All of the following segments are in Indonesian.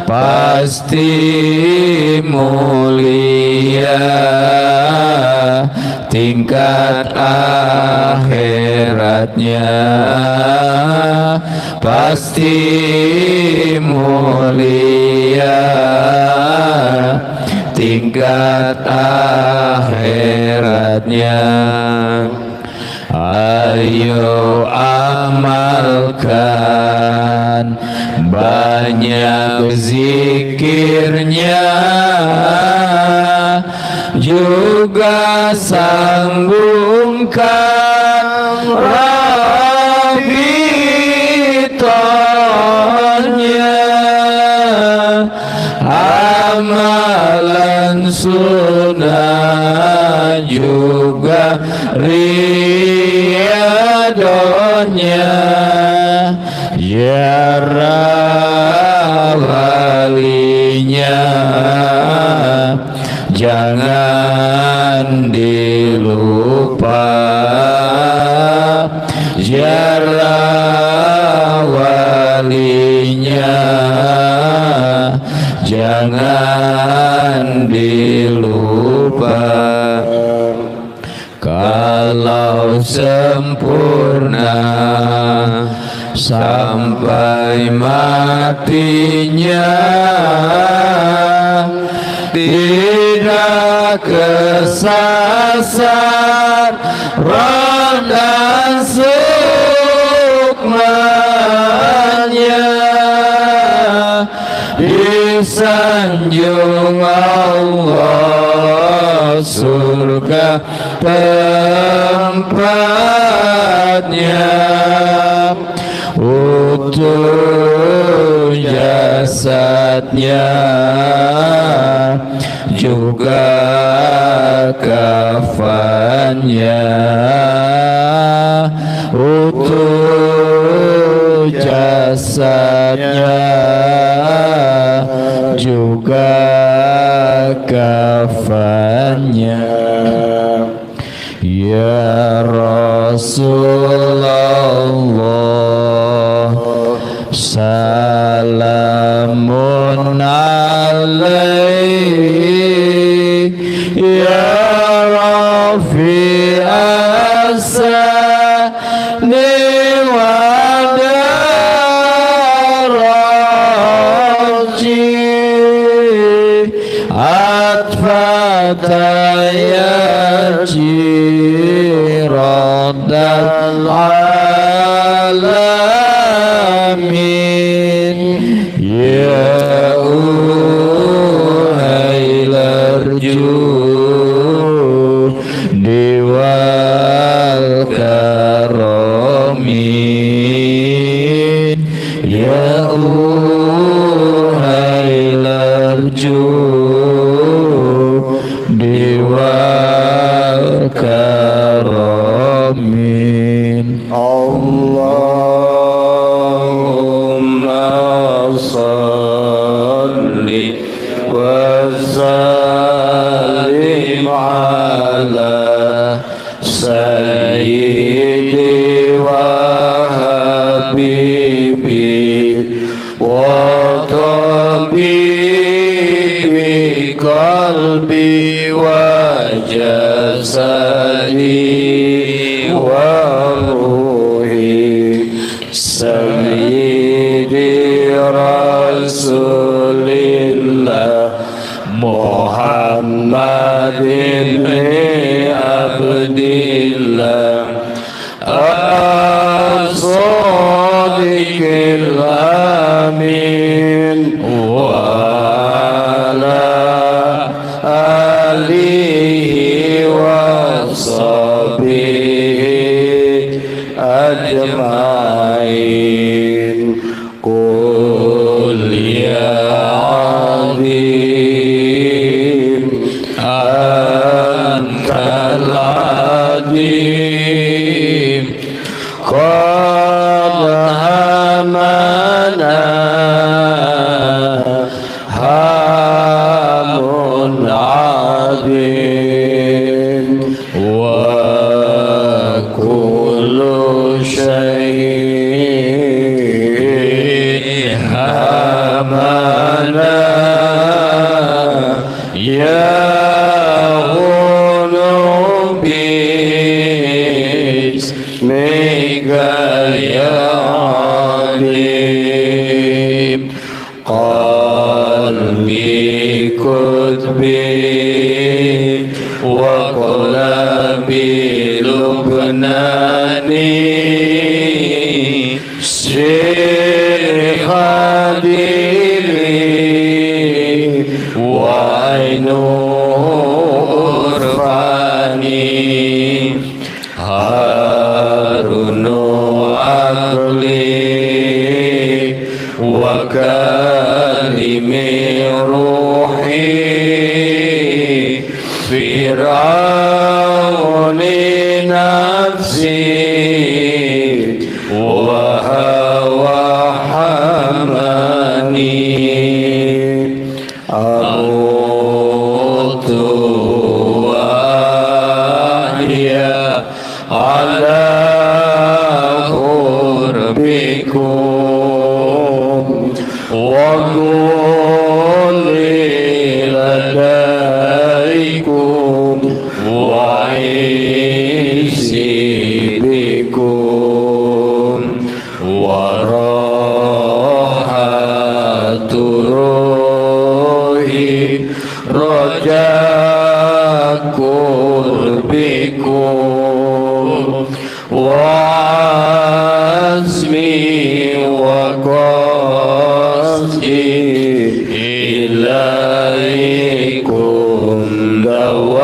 pasti mulia, tingkat akhiratnya pasti mulia, tingkat akhiratnya. Ayo amalkan banyak zikirnya, juga sanggungkan rabitonya, amalan sunnah juga riadonya, ya walinya jangan dilupa, ziarah walinya jangan dilupa. Kalau sempurna sampai matinya, tidak kesasar dan sukmanya, disanjung Allah surga tempatnya, utuh jasadnya juga kafannya, utuh jasadnya juga kafannya. Ya Rasulullah, salamun alaik, ya Rafi asani wa daraji, atfata ya jiradal alamin, ya uhai larju diwal karomin, ya uhai larju diwal karomin. Allahumma salli wa sallim ala sayyidi wa habibi wa tabibi qalbi wa jasadi wa ruhi, sayyidi rasulillah Muhammadin abdillah as-sadiqil amin wa ala alihi wa sahbihi ajma'in. Qul ya azim antal adim qad hamana hamun adim wa kullu syai'in hamana ya hulubis mega ya alim qalbi kutbi wa qalbi lubnani Syekh Hadiri wa ainur fani harunu akli wa kalimi ruhi fir'auni nafsi wa hawa hamani amutu wa hiya ala qurbikum wa kulli ladaikum wa isi bikum wa rahatu ruhi raja qurbikum wa azmi wa qasdi ilaikum dawam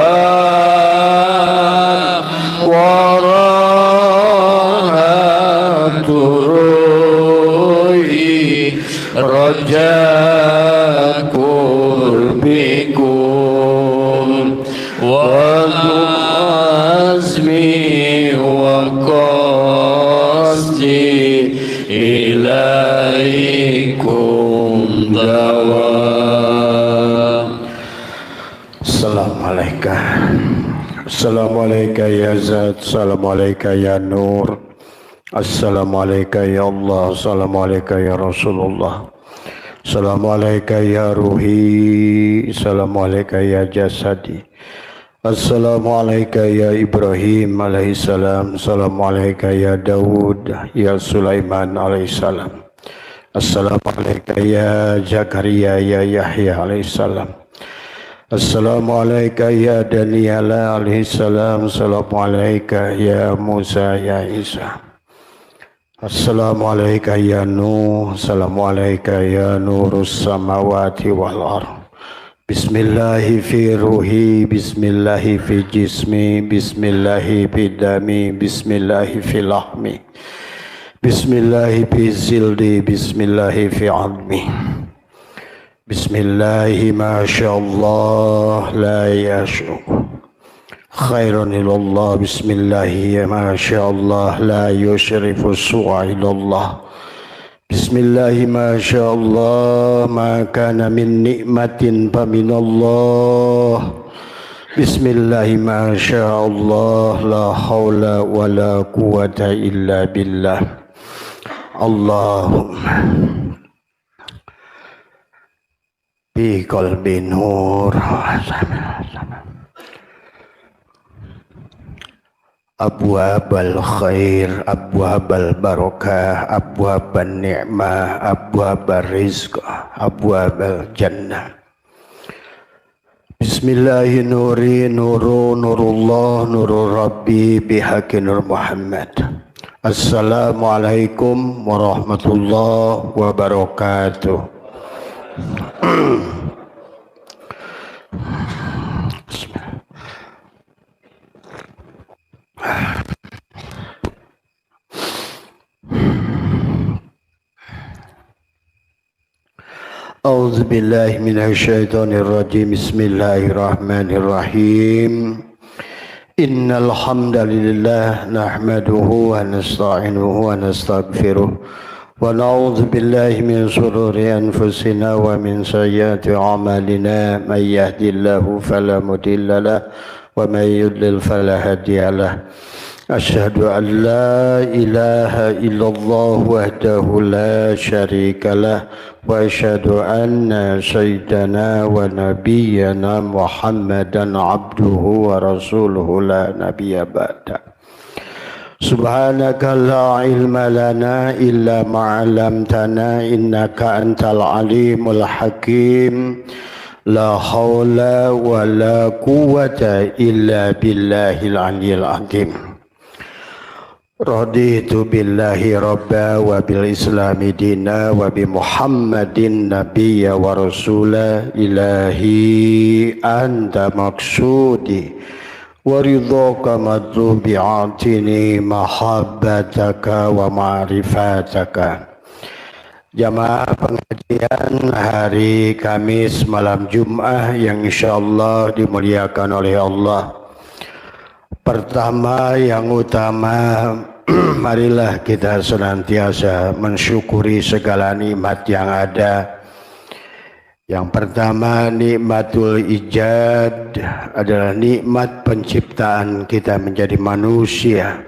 wa rahatu ruhi raja qurbikum wa azmi wa qasdi ilaikum dawam. Assalamualaikum ya Zat, Assalamualaikum ya Nur, Assalamualaikum ya Allah, Assalamualaikum ya Rasulullah, Assalamualaikum ya Ruhi, Assalamualaikum ya Jasadi, Assalamualaikum ya Ibrahim alaihissalam, Assalamualaikum ya Daud, ya Sulaiman alaihissalam, Assalamualaikum ya Zakaria ya Yahya alaihissalam, Assalamualaikum ya Daniela alaihissalam, Assalamualaikum ya Musa ya Isa, Assalamualaikum ya Nuh, Assalamualaikum ya Nurus samawati wal ardh. Bismillahi fi ruhi, Bismillahi fi jismi, Bismillahi fi dami, Bismillahi fi lahmi, Bismillahi fi zildi, Bismillahi fi admi, Bismillahi masyaallah la yashuk khairun ilallah, Bismillahi masyaallah la yushrifu su'a ilallah, Bismillahi masyaallah ma kana min nikmatin faminallah, Bismillahi masyaallah la haula wa la quwata illa billah. Allahumma bi qalbi nur abwabal khair, abwabal barakah, abwabal ni'mah, abwabal rizq, abwabal jannah. Bismillahi nuri nuru nurullah nurur rabbi bihaqi nur Muhammad. Assalamualaikum warahmatullahi wabarakatuh. A'udzu billahi minasy syaithanir rajim. Bismillahirrahmanirrahim. Innal hamdalillah nahmaduhu wa nasta'inuhu wa nastaghfiruh wa na'udzu billahi min shururi anfusina wa min sayyiati a'malina may yahdihillahu fala mudilla lahu wa may yudlil fala hadiya lahu. أشهد أن لا إله إلا الله وحده لا شريك له وأشهد أن سيدنا ونبينا محمدا عبده ورسوله لا نبي بعده سبحانك لا علم لنا إلا ما علمتنا إنك أنت العليم الحكيم لا حول ولا قوة إلا بالله العلي العظيم Raditu billahi rabba wa bil islami dina wa bi muhammadin nabiyya wa rasula ilahi anta maksudi wa ridhaka madhubi atini mahabbataka wa ma'rifataka. Jamaah pengajian hari Kamis malam Jum'ah yang insyaallah dimuliakan oleh Allah. Pertama yang utama, marilah kita senantiasa mensyukuri segala nikmat yang ada. Yang pertama, nikmatul ijad adalah nikmat penciptaan kita menjadi manusia.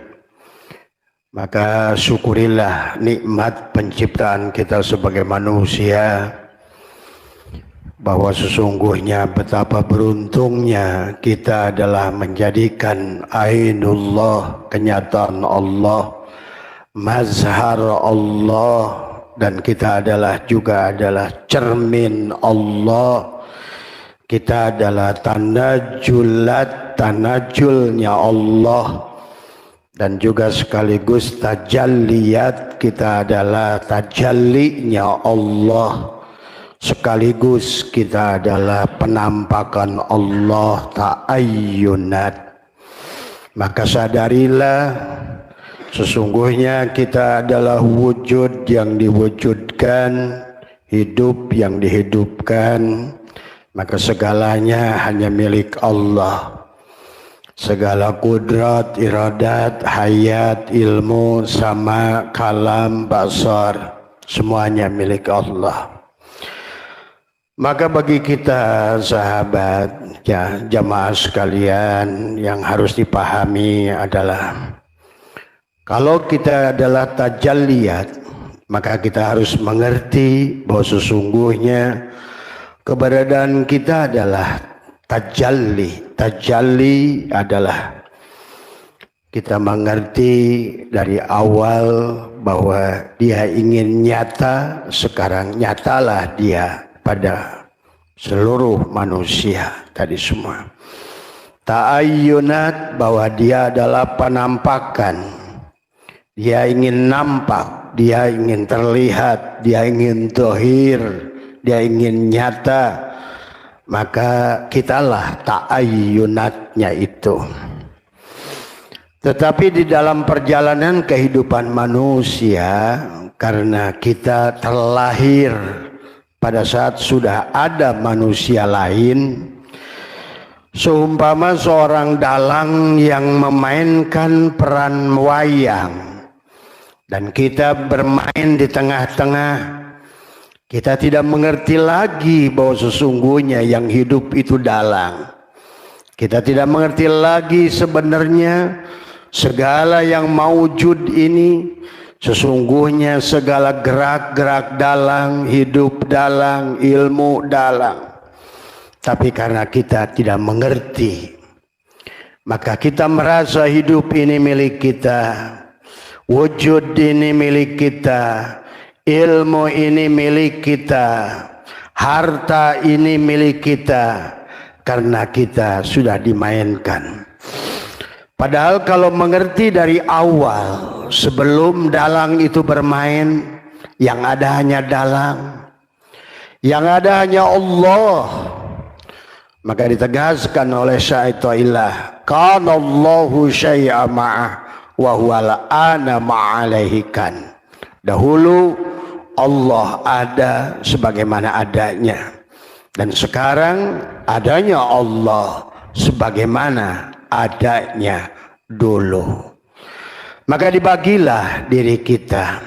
Maka syukurilah nikmat penciptaan kita sebagai manusia, bahwa sesungguhnya betapa beruntungnya kita adalah menjadikan ainullah, kenyataan Allah, mazhar Allah, dan kita juga adalah cermin Allah. Kita adalah tanajulnya Allah, dan juga sekaligus tajalliyat, kita adalah tajallinya Allah. Sekaligus kita adalah penampakan Allah ta'ayyunat. Maka sadarilah sesungguhnya kita adalah wujud yang diwujudkan, hidup yang dihidupkan. Maka segalanya hanya milik Allah. Segala kudrat, iradat, hayat, ilmu, sama, kalam, basar, semuanya milik Allah. Maka bagi kita sahabat, ya, jamaah sekalian, yang harus dipahami adalah kalau kita adalah tajalliyat, maka kita harus mengerti bahwa sesungguhnya keberadaan kita adalah tajalli. Tajalli adalah kita mengerti dari awal bahwa dia ingin nyata, sekarang nyatalah dia pada seluruh manusia tadi semua. Ta'ayyunat, bahwa dia adalah penampakan. Dia ingin nampak, dia ingin terlihat, dia ingin zahir, dia ingin nyata. Maka kitalah ta'ayyunatnya itu. Tetapi di dalam perjalanan kehidupan manusia, karena kita terlahir pada saat sudah ada manusia lain, seumpama seorang dalang yang memainkan peran wayang, dan kita bermain di tengah-tengah, kita tidak mengerti lagi bahwa sesungguhnya yang hidup itu dalang. Kita tidak mengerti lagi sebenarnya segala yang maujud ini, sesungguhnya segala gerak-gerak dalang, hidup dalang, ilmu dalang. Tapi karena kita tidak mengerti, maka kita merasa hidup ini milik kita, wujud ini milik kita, ilmu ini milik kita, harta ini milik kita, karena kita sudah dimainkan. Padahal kalau mengerti dari awal, sebelum dalang itu bermain, yang ada hanya dalang, yang ada hanya Allah. Maka ditegaskan oleh Syaitailah, kana Allahu syai'a ma'ah wa huwal ana ma'alaihikan. Dahulu Allah ada sebagaimana adanya, dan sekarang adanya Allah sebagaimana adanya dulu. Maka dibagilah diri kita.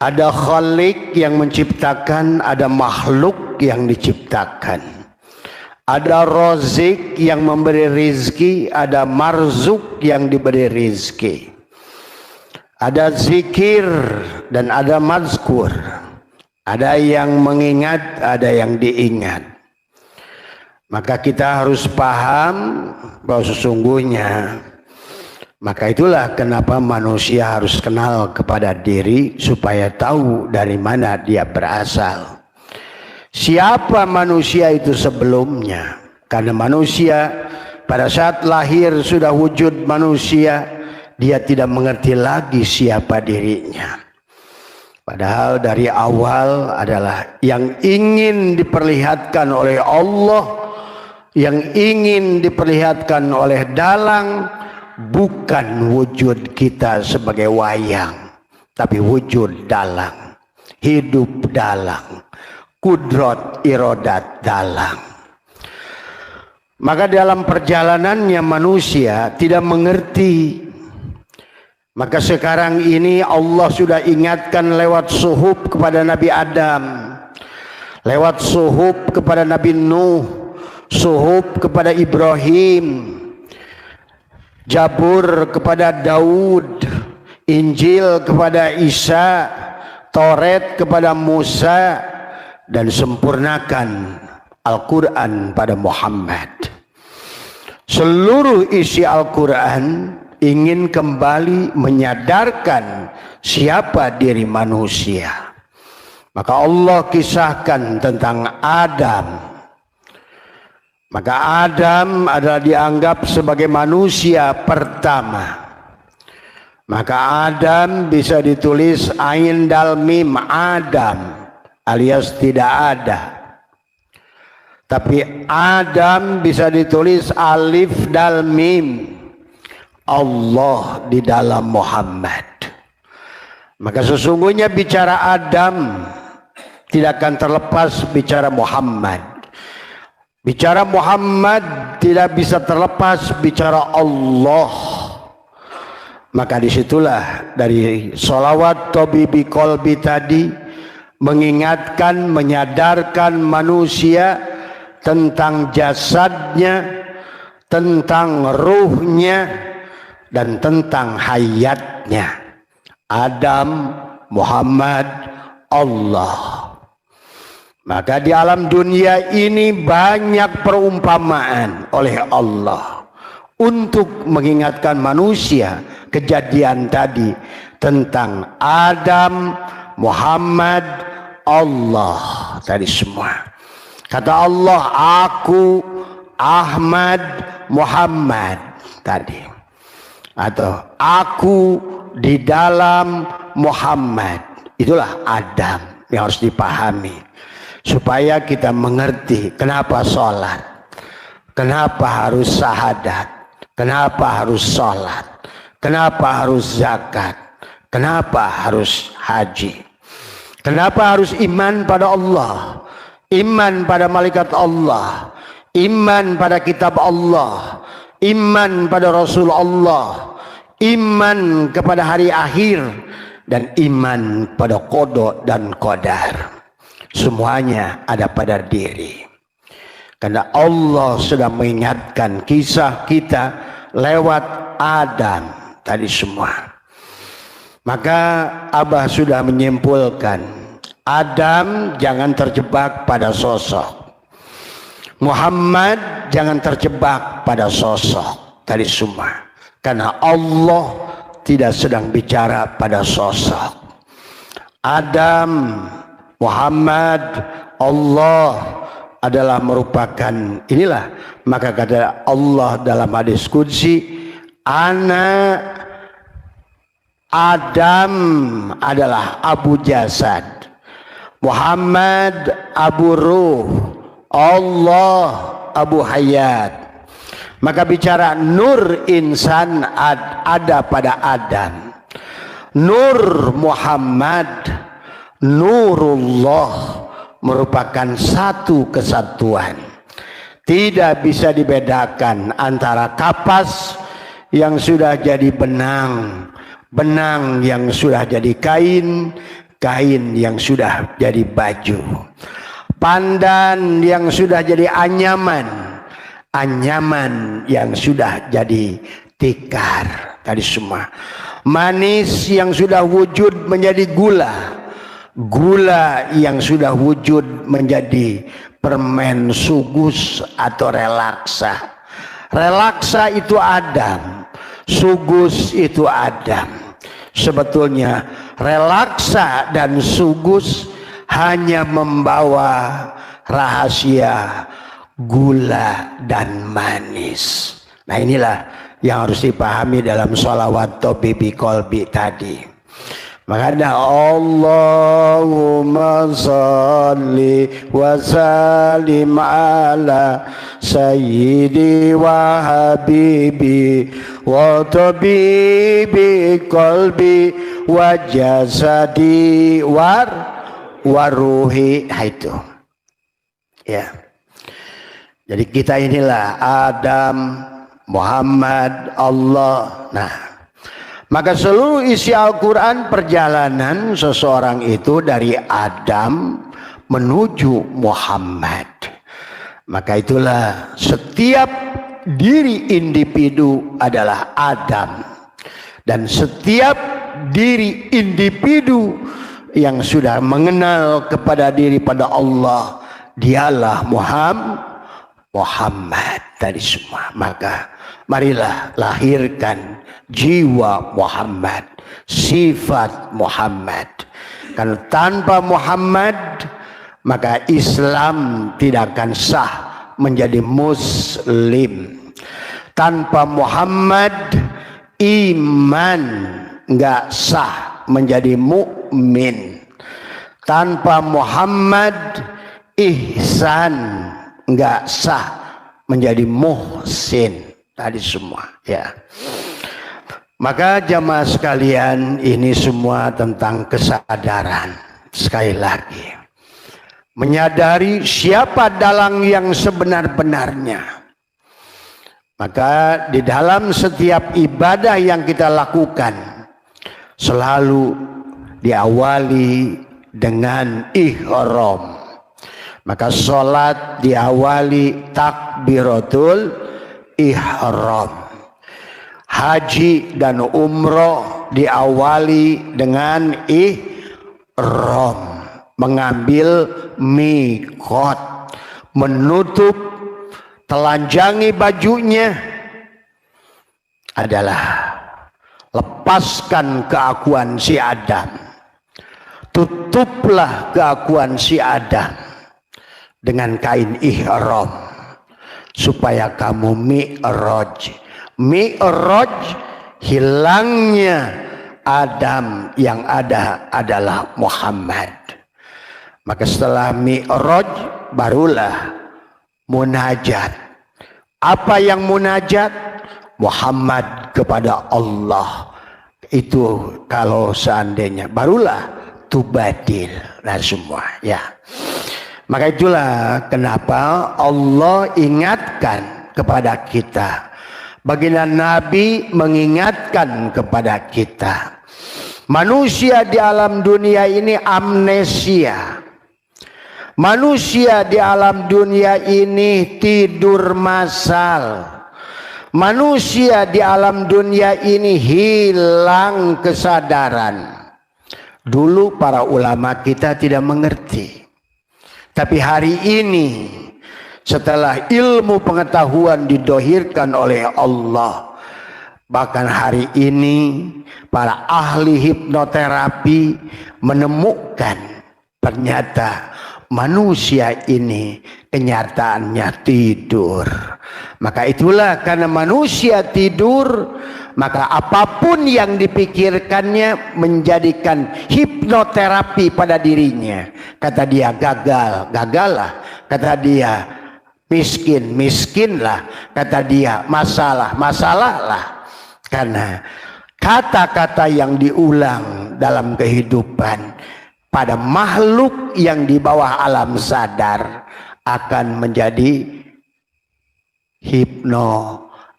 Ada khalik yang menciptakan, ada makhluk yang diciptakan. Ada rozik yang memberi rizki, ada marzuk yang diberi rizki. Ada zikir dan ada mazkur. Ada yang mengingat, ada yang diingat. Maka kita harus paham bahwa sesungguhnya, maka itulah kenapa manusia harus kenal kepada diri supaya tahu dari mana dia berasal. Siapa manusia itu sebelumnya? Karena manusia pada saat lahir sudah wujud manusia, dia tidak mengerti lagi siapa dirinya. Padahal dari awal adalah yang ingin diperlihatkan oleh Allah, yang ingin diperlihatkan oleh dalang, bukan wujud kita sebagai wayang, tapi wujud dalang, hidup dalang, kudrat irodat dalang. Maka dalam perjalanannya manusia tidak mengerti. Maka sekarang ini Allah sudah ingatkan lewat suhuf kepada Nabi Adam, lewat suhuf kepada Nabi Nuh, suhuf kepada Ibrahim, Zabur kepada Daud, Injil kepada Isa, Taurat kepada Musa, dan sempurnakan Al-Quran pada Muhammad. Seluruh isi Al-Quran ingin kembali menyadarkan siapa diri manusia. Maka Allah kisahkan tentang Adam. Maka Adam adalah dianggap sebagai manusia pertama. Maka Adam bisa ditulis ain dal mim, Adam, alias tidak ada. Tapi Adam bisa ditulis alif dal mim, Allah di dalam Muhammad. Maka sesungguhnya bicara Adam tidak akan terlepas bicara Muhammad. Bicara Muhammad tidak bisa terlepas bicara Allah. Maka disitulah dari sholawat Tabibi Kolbi tadi mengingatkan, menyadarkan manusia tentang jasadnya, tentang ruhnya, dan tentang hayatnya. Adam, Muhammad, Allah. Maka di alam dunia ini banyak perumpamaan oleh Allah untuk mengingatkan manusia kejadian tadi tentang Adam, Muhammad, Allah tadi semua. Kata Allah, aku, Ahmad, Muhammad tadi. Atau aku di dalam Muhammad. Itulah Adam yang harus dipahami. Supaya kita mengerti kenapa sholat, kenapa harus syahadat, kenapa harus sholat, kenapa harus zakat, kenapa harus haji, kenapa harus iman pada Allah, iman pada malaikat Allah, iman pada kitab Allah, iman pada Rasul Allah, iman kepada hari akhir, dan iman pada qada dan qadar. Semuanya ada pada diri. Karena Allah sudah mengingatkan kisah kita lewat Adam tadi semua. Maka Abah sudah menyimpulkan, Adam jangan terjebak pada sosok, Muhammad jangan terjebak pada sosok tadi semua. Karena Allah tidak sedang bicara pada sosok. Adam, Muhammad, Allah adalah merupakan inilah. Maka kata Allah dalam hadis qudsi, ana Adam adalah Abu Jasad, Muhammad Abu Ruh, Allah Abu Hayat. Maka bicara nur insan ada pada Adam, nur Muhammad, nurullah merupakan satu kesatuan. Tidak bisa dibedakan antara kapas yang sudah jadi benang, benang yang sudah jadi kain, kain yang sudah jadi baju. pandan yang sudah jadi anyaman, anyaman yang sudah jadi tikar, tadi semua. Manis yang sudah wujud menjadi gula, gula yang sudah wujud menjadi permen sugus atau relaksa. Relaksa itu Adam, sugus itu Adam. Sebetulnya relaksa dan sugus hanya membawa rahasia gula dan manis. Nah inilah yang harus dipahami dalam sholawat Tobibi Kolbi tadi. Makanya Allahumma salli wa sallim ala sayyidi wa habibi wa tabibi qalbi wa jasadi wa ruhi. Itu ya. Jadi kita inilah Adam, Muhammad, Allah. Nah, maka seluruh isi Al-Quran perjalanan seseorang itu dari Adam menuju Muhammad. Maka itulah setiap diri individu adalah Adam. Dan setiap diri individu yang sudah mengenal kepada diri pada Allah, dialah Muhammad tadi semua. Maka marilah lahirkan jiwa Muhammad, sifat Muhammad. Karena tanpa Muhammad maka Islam tidak akan sah menjadi Muslim. Tanpa Muhammad iman enggak sah menjadi mukmin. Tanpa Muhammad ihsan enggak sah menjadi muhsin. Tadi semua ya. Maka jamaah sekalian, ini semua tentang kesadaran. Sekali lagi, menyadari siapa dalang yang sebenar-benarnya. Maka di dalam setiap ibadah yang kita lakukan selalu diawali dengan ihram. Maka sholat diawali takbiratul ihram. Haji dan umroh diawali dengan ihram, mengambil mikot, menutup, telanjangi bajunya adalah lepaskan keakuan si Adam. Tutuplah keakuan si Adam dengan kain ihram supaya kamu mi'raj. Mi'raj hilangnya Adam, yang ada adalah Muhammad. Maka setelah mi'raj barulah munajat. Apa yang munajat? Muhammad kepada Allah. Itu kalau seandainya barulah tubadil dan semua ya. Maka itulah kenapa Allah ingatkan kepada kita. Baginda Nabi mengingatkan kepada kita. Manusia di alam dunia ini amnesia. Manusia di alam dunia ini tidur masal. Manusia di alam dunia ini hilang kesadaran. Dulu para ulama kita tidak mengerti. Tapi hari ini setelah ilmu pengetahuan didohirkan oleh Allah, bahkan hari ini para ahli hipnoterapi menemukan ternyata manusia ini kenyataannya tidur. Maka itulah karena manusia tidur, maka apapun yang dipikirkannya menjadikan hipnoterapi pada dirinya. Kata dia gagal, gagallah. Kata dia miskin, miskinlah. Kata dia masalah, masalahlah. Karena kata-kata yang diulang dalam kehidupan pada makhluk yang di bawah alam sadar akan menjadi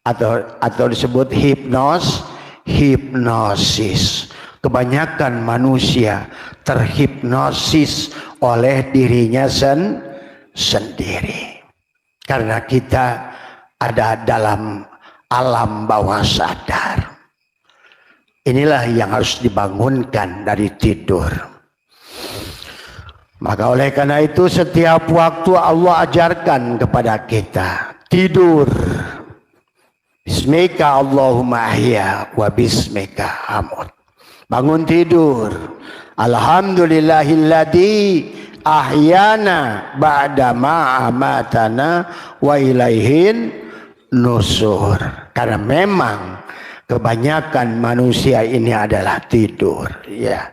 atau disebut hipnosis. Kebanyakan manusia terhipnosis oleh dirinya sendiri. Karena kita ada dalam alam bawah sadar. Inilah yang harus dibangunkan dari tidur. Maka oleh karena itu setiap waktu Allah ajarkan kepada kita tidur. Bismika Allahumma ahya wa bismika amut. Bangun tidur. Alhamdulillahilladzi ahyana ba'da ma amatana wa ilaihin nusur. Karena memang kebanyakan manusia ini adalah tidur, ya.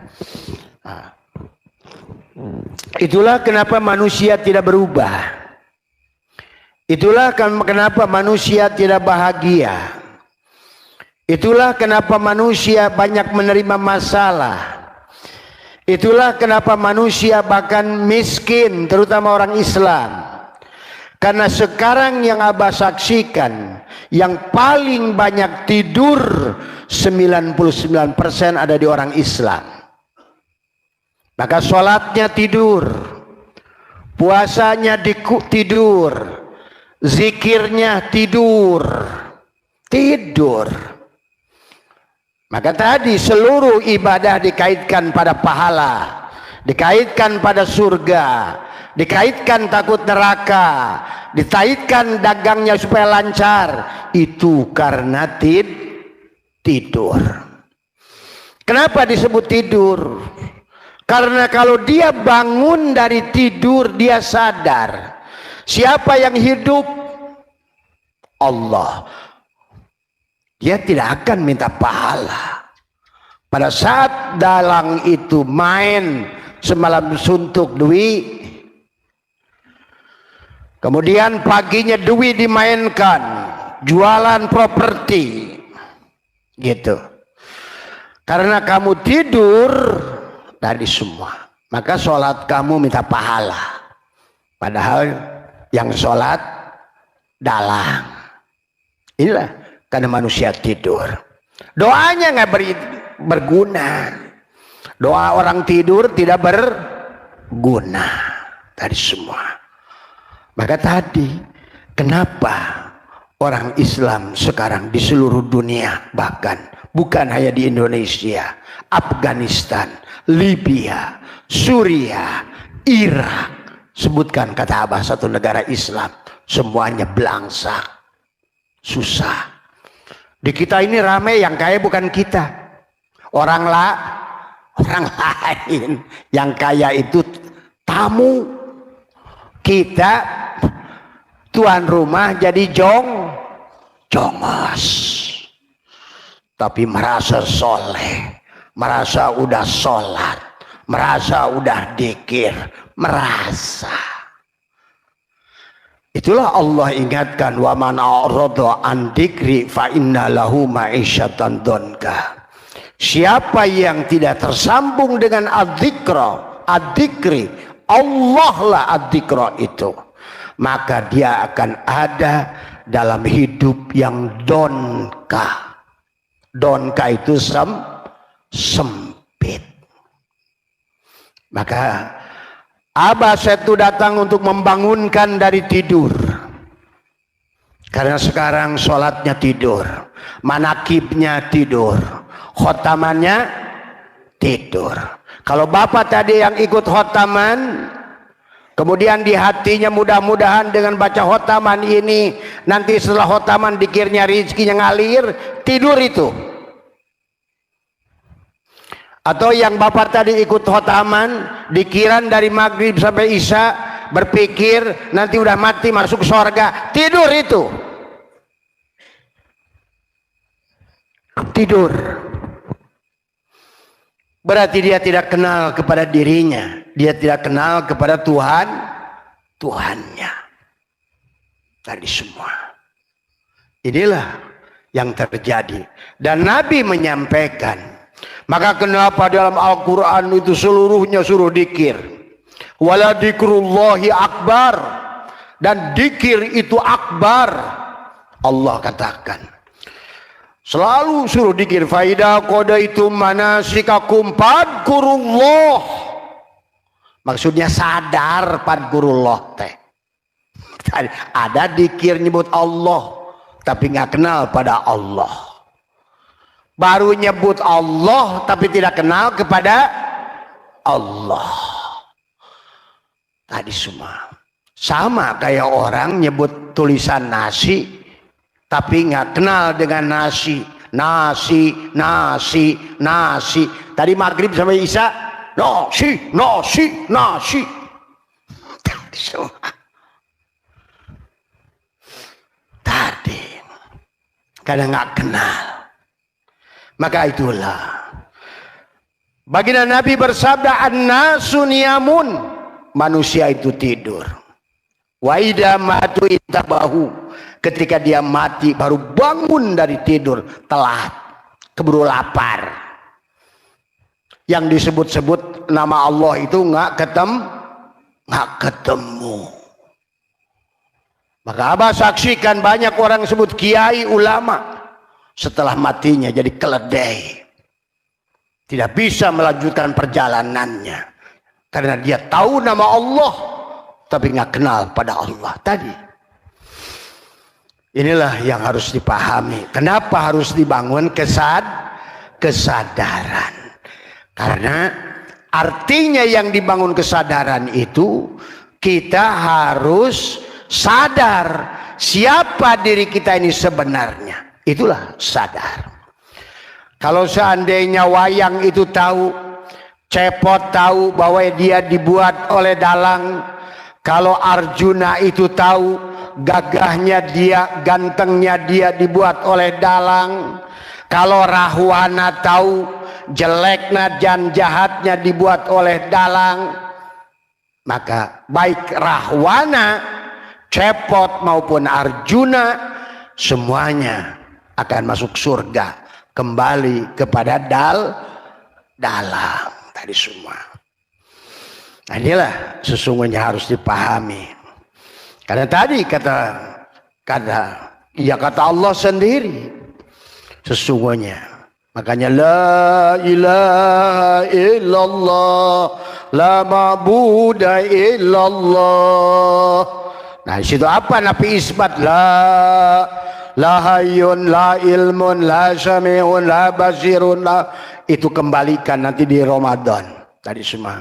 Itulah kenapa manusia tidak berubah. Itulah kenapa manusia tidak bahagia. Itulah kenapa manusia banyak menerima masalah. Itulah kenapa manusia bahkan miskin, terutama orang Islam. Karena sekarang yang Abah saksikan, yang paling banyak tidur 99% ada di orang Islam. Maka sholatnya tidur, puasanya tidur, zikirnya tidur. Maka tadi seluruh ibadah dikaitkan pada pahala, dikaitkan pada surga, dikaitkan takut neraka, dikaitkan dagangnya supaya lancar. Itu karena tidur. Kenapa disebut tidur? Karena kalau dia bangun dari tidur, dia sadar siapa yang hidup? Allah. Dia tidak akan minta pahala. Pada saat dalang itu main semalam suntuk duit, kemudian paginya duit dimainkan, jualan properti, gitu. Karena kamu tidur dari semua, maka sholat kamu minta pahala. Padahal yang sholat dalang. Inilah karena manusia tidur. Doanya nggak berguna. Doa orang tidur tidak berguna dari semua. Maka tadi kenapa orang Islam sekarang di seluruh dunia, bahkan bukan hanya di Indonesia, Afghanistan, Libya, Suriah, Irak, sebutkan kata Abah satu negara Islam, semuanya belangsak, susah. Di kita ini ramai yang kaya bukan kita, orang lain yang kaya itu tamu. Kita tuan rumah jadi jongos, tapi merasa soleh, merasa udah sholat, merasa udah dikir, merasa. Itulah Allah ingatkan, wa man a'rada an dzikri fa inna lahu ma'isyatan dhanka. Siapa yang tidak tersambung dengan adzikri, Allah lah adzikra itu, maka dia akan ada dalam hidup yang donka. Donka itu sempit. Maka Abah Setu datang untuk membangunkan dari tidur. Karena sekarang sholatnya tidur, manakibnya tidur, khotamannya tidur. Kalau bapak tadi yang ikut khotaman, kemudian di hatinya mudah-mudahan dengan baca khotaman ini, nanti setelah khotaman dikirnya rezekinya ngalir, tidur itu. Atau yang bapak tadi ikut khotaman, dikiran dari maghrib sampai isya, berpikir nanti udah mati masuk surga, tidur itu. Tidur. Berarti dia tidak kenal kepada dirinya, dia tidak kenal kepada Tuhannya. Tadi semua. Inilah yang terjadi. Dan Nabi menyampaikan, maka kenapa dalam Al-Quran itu seluruhnya suruh dikir, wala dikrullahi akbar, dan dikir itu akbar. Allah katakan selalu suruh dikir, faida qadaitum manasikakum fadkurullah. Maksudnya sadar, fadkurullah teh Ada dikir nyebut Allah, tapi nggak kenal pada Allah. Baru nyebut Allah, tapi tidak kenal kepada Allah. Tadi semua sama kayak orang nyebut tulisan nasi, tapi nggak kenal dengan nasi. Nasi. Tadi maghrib sampai isya, nasi. Tadi semua. Tadi karena nggak kenal. Maka itulah baginda Nabi bersabda, an-nasu niyamun, manusia itu tidur. Wa idza matu intabahu, ketika dia mati baru bangun dari tidur, telat, keburu lapar. Yang disebut-sebut nama Allah itu nggak ketemu. Maka Abah saksikan banyak orang sebut kiai, ulama, setelah matinya jadi keledai, tidak bisa melanjutkan perjalanannya karena dia tahu nama Allah tapi nggak kenal pada Allah. Tadi inilah yang harus dipahami. Kenapa harus dibangun kesadaran? Karena artinya yang dibangun kesadaran itu kita harus sadar siapa diri kita ini sebenarnya. Itulah sadar. Kalau seandainya wayang itu tahu, Cepot tahu bahwa dia dibuat oleh dalang. Kalau Arjuna itu tahu gagahnya dia, gantengnya dia dibuat oleh dalang. Kalau Rahwana tahu jeleknya dan jahatnya dibuat oleh dalang, maka baik Rahwana, Cepot maupun Arjuna semuanya akan masuk surga, kembali kepada dalang tadi semua. Nah, inilah sesungguhnya harus dipahami. Karena tadi kata Allah sendiri sesungguhnya. Makanya la ilaha illallah, la ma'buda illallah. Nah, di situ apa Nabi isbat? La hayyun, la ilmun, la sami'un, la basirun, la. Itu kembalikan nanti di Ramadan tadi semua.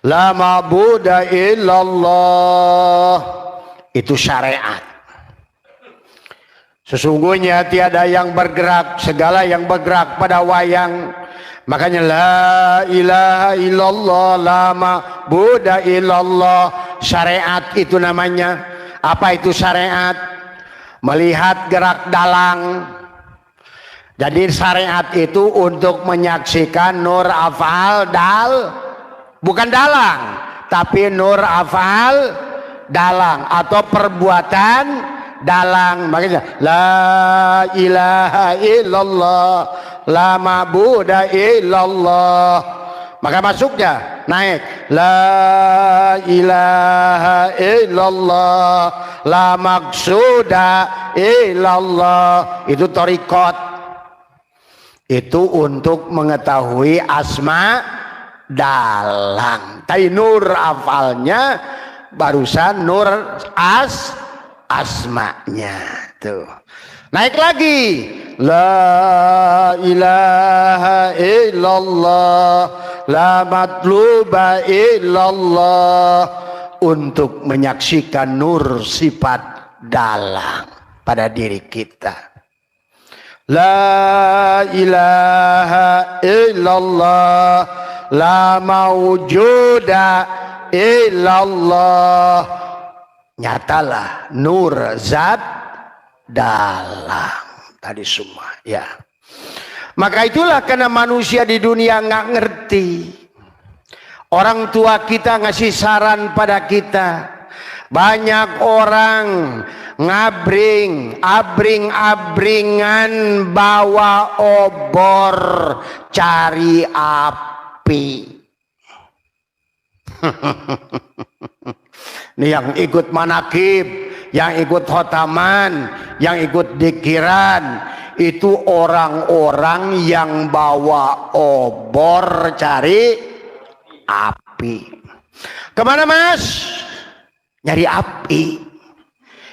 La ma'buda illallah, itu syariat. Sesungguhnya tiada yang bergerak, segala yang bergerak pada wayang. Makanya la ilaha illallah, la ma'buda illallah, syariat itu namanya. Apa itu syariat? Melihat gerak dalang. Jadi syariat itu untuk menyaksikan nur afal bukan dalang, tapi nur afal dalang atau perbuatan dalang. Makanya la ilaha illallah, la ma'buda illallah. Maka masuknya naik la ilaha illallah, la maksuda illallah. Itu thariqat. Itu untuk mengetahui asma dalang. Tapi nur afalnya barusan nur asmanya tuh. Naik lagi la ilaha illallah, la matluba illallah, untuk menyaksikan nur sifat dalang pada diri kita. La ilaha illallah, la mawjuda illallah. Nyatalah nur zat dalang tadi semua ya. Maka itulah karena manusia di dunia nggak ngerti. Orang tua kita ngasih saran pada kita. Banyak orang abring-abringan bawa obor cari api. Ini yang ikut manakib, yang ikut khotaman, yang ikut dikiran, itu orang-orang yang bawa obor cari api. Kemana mas? Nyari api.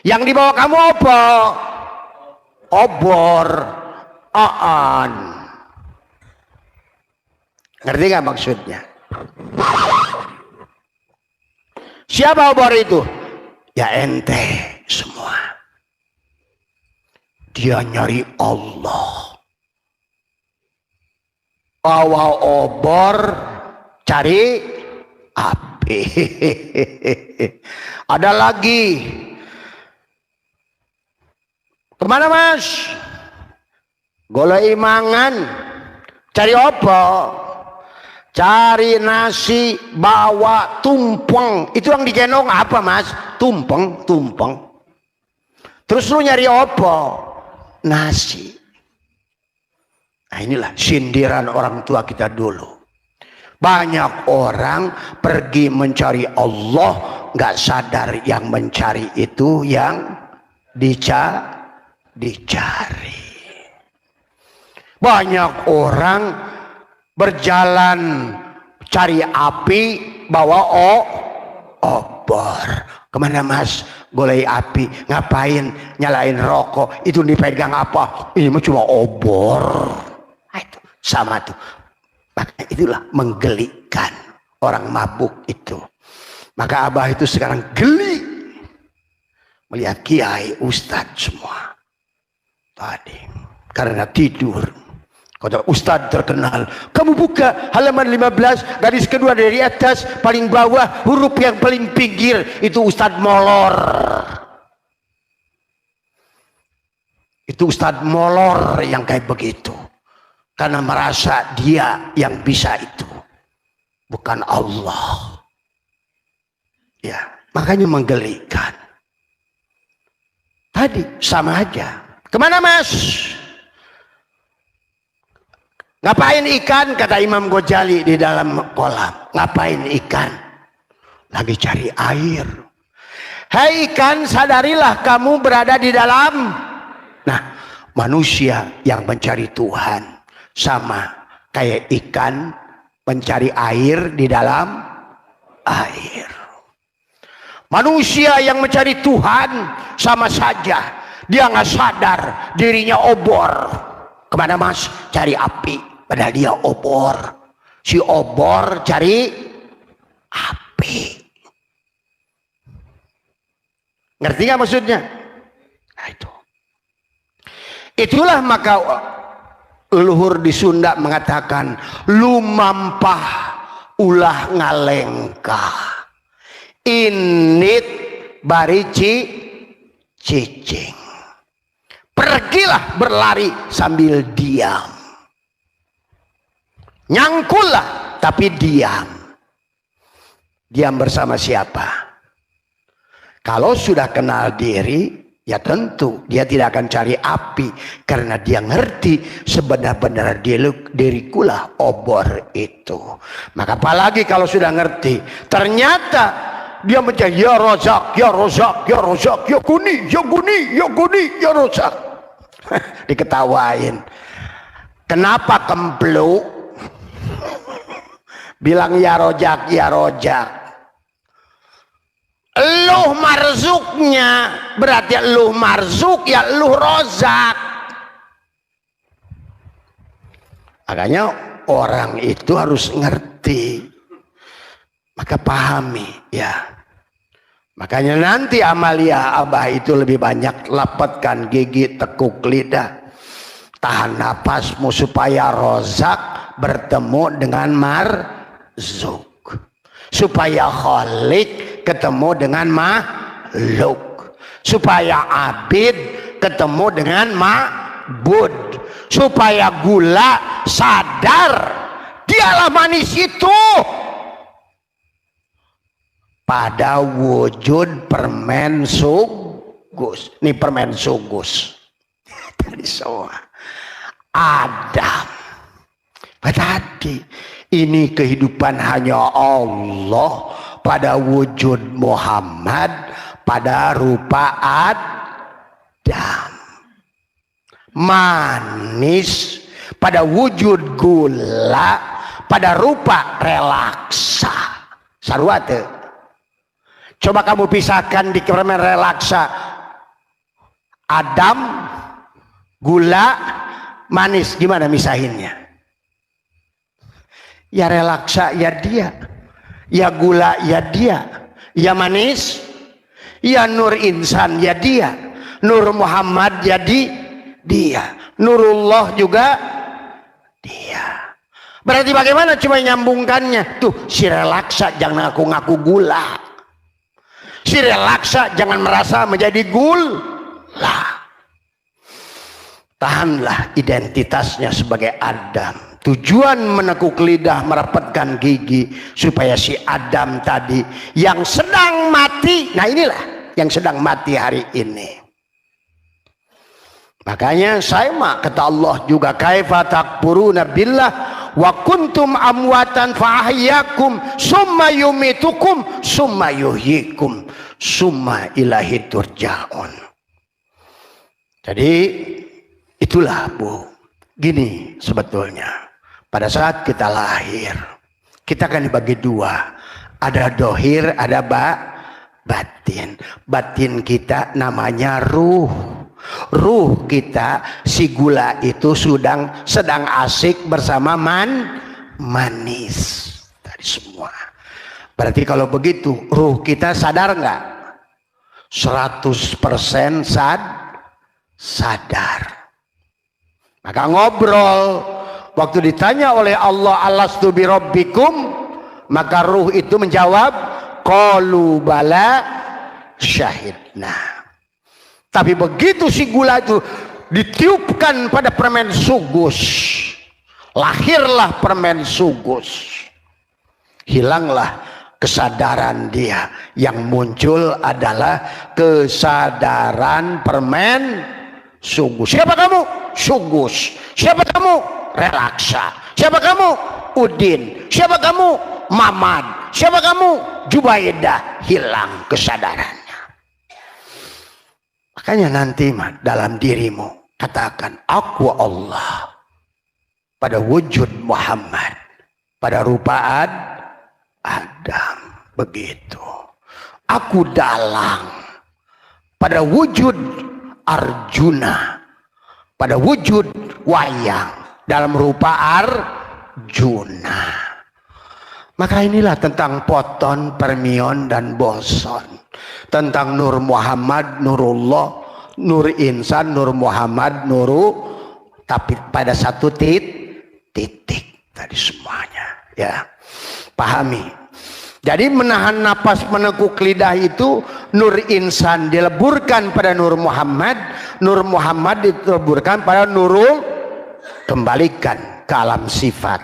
Yang dibawa kamu apa? Obor. Aan. Ngerti gak maksudnya? Siapa obor itu? Ya ente semua. Dia nyari Allah. Bawa obor, cari api. Ada lagi. Kemana mas? Golek mangan. Cari apa? Cari nasi, bawa tumpeng. Itu yang digendong apa mas? Tumpeng. Terus lu nyari apa? Nasi. Nah inilah sindiran orang tua kita dulu. Banyak orang pergi mencari Allah, gak sadar yang mencari itu yang dicari. Banyak orang berjalan cari api, bawa obor. Kemana mas? Golek api. Ngapain? Nyalain rokok. Itu dipegang apa? Ini mah cuma obor. Itu sama tuh. Maka itulah menggelikan orang mabuk itu. Maka abah itu sekarang geli melihat kiai, ustadz semua tadi karena tidur. Kata ustadz terkenal, kamu buka halaman 15 garis kedua dari atas paling bawah, huruf yang paling pinggir, itu ustadz molor. Itu ustadz molor yang kayak begitu. Karena merasa dia yang bisa itu, bukan Allah. Ya, makanya menggelikan. Tadi sama aja. Kemana mas? Ngapain ikan? Kata Imam Ghazali di dalam kolam. Ngapain ikan? Lagi cari air. Hai ikan, sadarilah kamu berada di dalam. Nah, manusia yang mencari Tuhan sama kayak ikan mencari air di dalam air. Manusia yang mencari Tuhan sama saja dia nggak sadar dirinya obor. Kemana mas? Cari api, padahal dia obor. Si obor cari api. Ngerti nggak maksudnya? Nah, itulah maka leluhur di Sunda mengatakan lumampah ulah ngalengkah init barici cicing. Pergilah berlari sambil diam. Nyangkullah tapi diam. Diam bersama siapa? Kalau sudah kenal diri, ya tentu dia tidak akan cari api, karena dia ngerti sebenar-benar dirikulah obor itu. Maka apalagi kalau sudah ngerti, ternyata dia mencari ya rozak, ya rozak, ya rozak, ya guni, ya guni, ya guni, ya rozak. Diketawain. Kenapa kempluk? Bilang ya rojak, ya rojak. Eluh marzuknya berarti eluh marzuk, ya eluh rozak. Makanya orang itu harus ngerti, maka pahami ya. Makanya nanti amalia abah itu lebih banyak lapatkan gigi, tekuk lidah, tahan napasmu supaya rozak bertemu dengan marzuk, supaya khalik ketemu dengan makhluk, supaya abid ketemu dengan ma'bud, supaya gula sadar dialah manis itu pada wujud permen sugus. Ini permen sugus tadi semua Adam. Tadi ini kehidupan hanya Allah pada wujud Muhammad pada rupa Adam. Manis pada wujud gula pada rupa relaksa. Sarwate. Coba kamu pisahkan di permen relaksa Adam, gula, manis. Gimana misahinnya? Ya relaksa ya dia, ya gula ya dia, ya manis, ya Nur Insan ya dia, Nur Muhammad ya dia, Nurullah juga dia. Berarti bagaimana cuma nyambungkannya? Tuh, si relaksa jangan ngaku-ngaku gula, si relaksa jangan merasa menjadi gula. Tahanlah identitasnya sebagai Adam. Tujuan menekuk lidah, merapatkan gigi, supaya si Adam tadi yang sedang mati, nah inilah yang sedang mati hari ini. Makanya saya kata Allah juga, kaifa takfuruna billah wa kuntum amwatan fa ahyakum summa yumitukum summa yuhyikum summa ilahi turja'un. Jadi itulah Bu, gini sebetulnya. Pada saat kita lahir, kita kan dibagi dua. Ada dohir, ada batin. Batin kita namanya ruh. Ruh kita, si gula itu sedang asik bersama manis. Tadi semua. Berarti kalau begitu, ruh kita sadar nggak? 100% sadar. Maka ngobrol. Waktu ditanya oleh Allah, alastu bi rabbikum, maka ruh itu menjawab, qalu bala syahidna. Tapi begitu si gula itu ditiupkan pada permen sugus, lahirlah permen sugus, hilanglah kesadaran dia. Yang muncul adalah kesadaran permen sugus. Siapa kamu? Sugus. Siapa kamu? Relaksa. Siapa kamu? Udin. Siapa kamu? Mamad. Siapa kamu? Jubaidah. Hilang kesadarannya. Makanya nanti dalam dirimu katakan, aku Allah pada wujud Muhammad, pada rupa Adam. Begitu. Aku dalang pada wujud Arjuna, pada wujud wayang dalam rupa Arjuna. Maka inilah tentang poton, fermion, dan boson. Tentang Nur Muhammad, Nurullah, Nur Insan, Nur Muhammad, tapi pada satu titik tadi semuanya. Ya, pahami. Jadi menahan napas, menekuk lidah itu Nur Insan dileburkan pada Nur Muhammad, Nur Muhammad dileburkan pada Nurul, kembalikan ke alam sifat.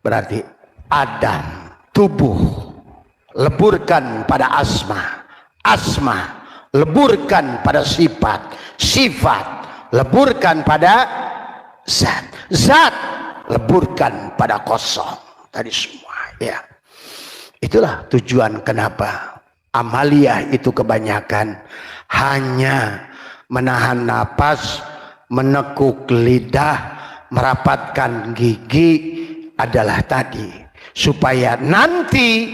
Berarti Adam, tubuh, leburkan pada asma, asma leburkan pada sifat, sifat leburkan pada zat, zat leburkan pada kosong. Tadi semua ya. Itulah tujuan kenapa amaliyah itu kebanyakan hanya menahan napas, menekuk lidah, merapatkan gigi adalah tadi supaya nanti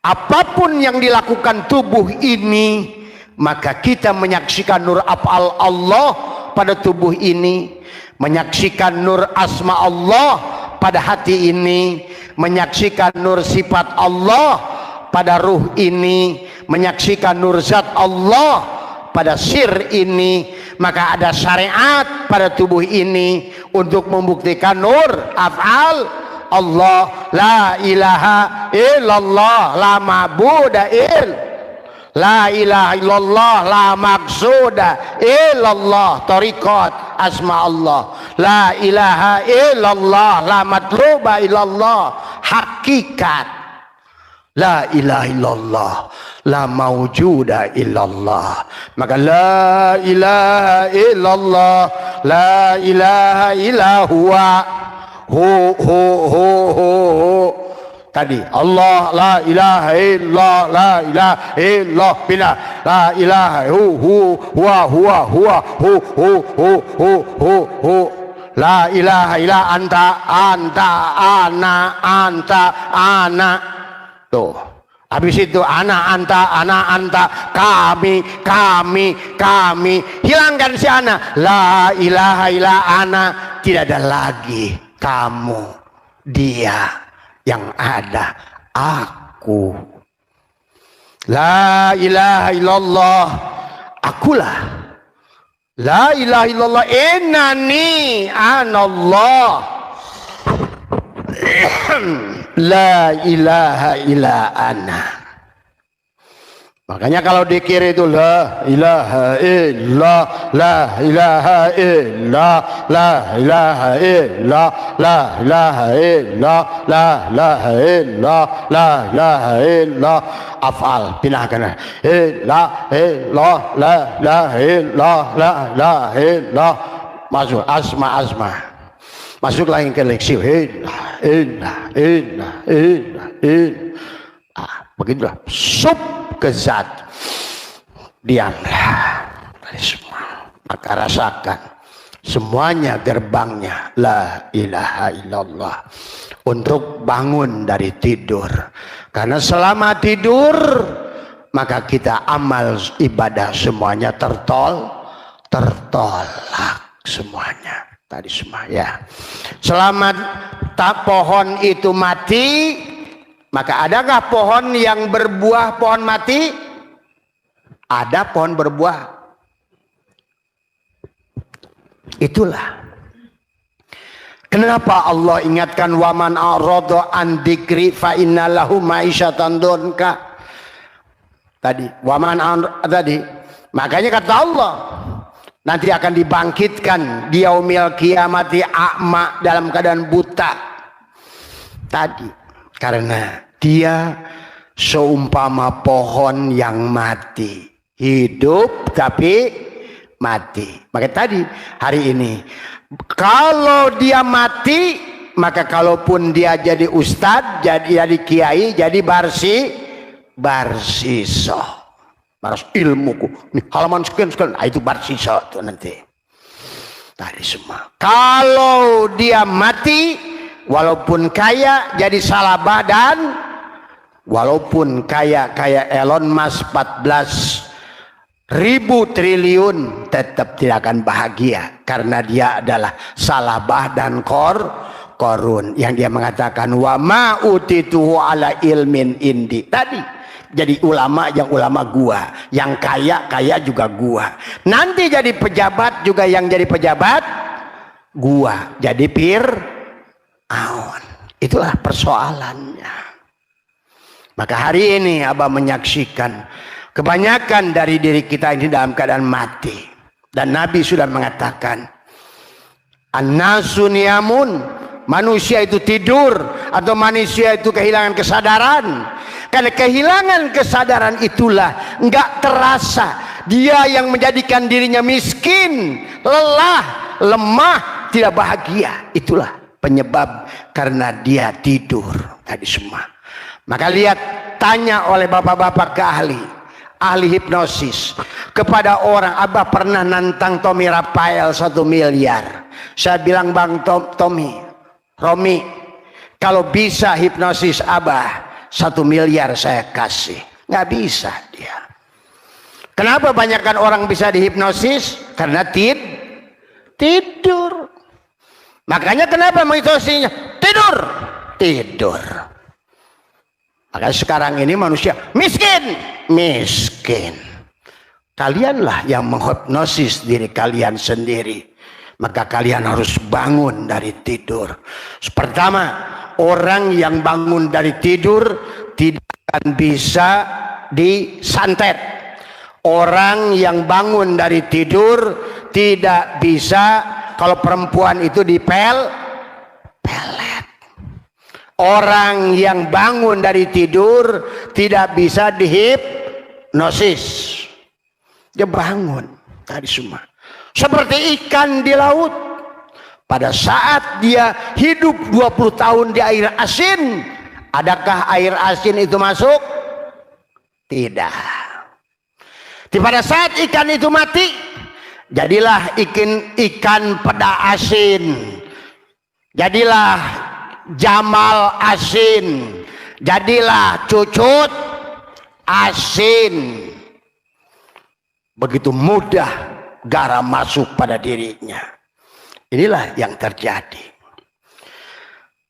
apapun yang dilakukan tubuh ini, maka kita menyaksikan nur af'al Allah pada tubuh ini, menyaksikan nur asma Allah pada hati ini, menyaksikan nur sifat Allah pada ruh ini, menyaksikan nur zat Allah pada sir ini. Maka ada syariat pada tubuh ini untuk membuktikan nur af'al Allah. La ilaha illallah, la ma'buda la ilaha illallah, la maqsuda illallah. Tariqat asma Allah. La ilaha illallah, la matluba illallah. Hakikat la ilaha illallah, la mawjuda illallah. Maka la ilaha illallah, la ilaha illallah, hu tadi Allah, la ilaha illallah, la ilaha illallah, bila la ilaha huwa hu la ilaha illa anta ana. Tuh, Habis itu anak anta, kami. Hilangkan si ana. La ilaha illa ana. Tidak ada lagi kamu, dia, yang ada aku. La ilaha illallah, akulah. La ilaha illallah, innani anallah. La ilaha illa ana. Makanya kalau dikir itu la ilaha illallah, la ilaha illallah, la ilaha illallah, la ilaha illallah, la ilaha illallah, la ilaha illallah. Afal pinahkan la illallah, la ilaha illallah, la ilaha illallah. Masuk asma. Masuklah yang ke leksi. Begitulah. Sup ke zat. Diamlah. Semua. Maka rasakan. Semuanya gerbangnya. La ilaha illallah. Untuk bangun dari tidur. Karena selama tidur. Maka kita amal ibadah semuanya tertolak semuanya. Tadi semua ya. Selama tak pohon itu mati, maka adakah pohon yang berbuah pohon mati? Ada pohon berbuah. Itulah kenapa Allah ingatkan waman a'rada an dzikri fa innalahu ma'isyatan donka. Tadi waman tadi. Makanya kata Allah, nanti akan dibangkitkan di yaumil kiamati a'ma, dalam keadaan buta. Tadi karena dia seumpama pohon yang mati, hidup tapi mati. Maka tadi hari ini kalau dia mati, maka kalaupun dia jadi ustadz, jadi kiai, jadi barsiso. Maras ilmuku nih, halaman sekian itu barsiso tuh nanti. Tadi semua. Kalau dia mati, walaupun kaya jadi salah badan, walaupun kaya Elon Musk 14.000 triliun, tetap tidak akan bahagia karena dia adalah salah badan korun yang dia mengatakan wa ma utituhu ala ilmin indi. Tadi jadi ulama yang ulama gua, yang kaya juga gua. Nanti jadi pejabat juga yang jadi pejabat gua, jadi Fir'aun. Itulah persoalannya. Maka hari ini Abah menyaksikan kebanyakan dari diri kita ini dalam keadaan mati. Dan Nabi sudah mengatakan, an-nasu niyamun, manusia itu tidur, atau manusia itu kehilangan kesadaran. Karena kehilangan kesadaran itulah enggak terasa dia yang menjadikan dirinya miskin, lelah, lemah, tidak bahagia. Itulah penyebab karena dia tidur tadi semua. Maka lihat, tanya oleh bapak-bapak ke ahli hipnosis kepada orang. Abah pernah nantang Tommy Rafael 1 miliar. Saya bilang, Bang Romi, kalau bisa hipnosis Abah 1 miliar saya kasih. Nggak bisa dia. Kenapa banyakkan orang bisa dihipnosis? Karena tidur. Makanya kenapa menghipnosisnya? Tidur. Maka sekarang ini manusia miskin. Kalianlah yang menghipnosis diri kalian sendiri. Maka kalian harus bangun dari tidur. Pertama, orang yang bangun dari tidur tidak akan bisa disantet. Orang yang bangun dari tidur tidak bisa, kalau perempuan itu pelet. Orang yang bangun dari tidur tidak bisa dihipnosis. Dia bangun tadi semua. Seperti ikan di laut. Pada saat dia hidup 20 tahun di air asin, adakah air asin itu masuk? Tidak. Pada saat ikan itu mati, jadilah ikan peda asin. Jadilah jamal asin. Jadilah cucut asin. Begitu mudah garam masuk pada dirinya. Inilah yang terjadi.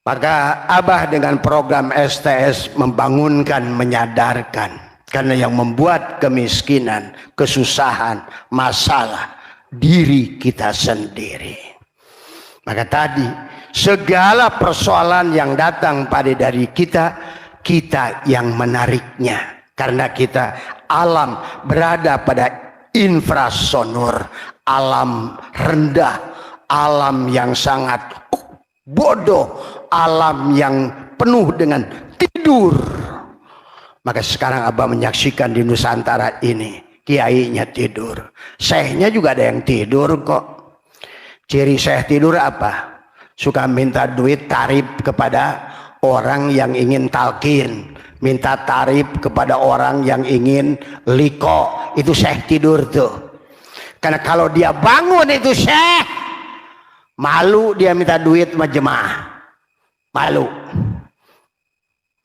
Maka Abah dengan program STS membangunkan, menyadarkan. Karena yang membuat kemiskinan, kesusahan, masalah diri kita sendiri. Maka tadi segala persoalan yang datang pada dari kita, kita yang menariknya. Karena kita alam berada pada infrasonur, alam rendah, alam yang sangat bodoh, alam yang penuh dengan tidur. Maka sekarang Abah menyaksikan di Nusantara ini, kiainya tidur, syekhnya juga ada yang tidur kok. Ciri syekh tidur apa? Suka minta duit tarif kepada orang yang ingin talqin, minta tarif kepada orang yang ingin liko. Itu syekh tidur tuh. Karena kalau dia bangun itu syekh, malu dia minta duit sama jemaah, malu.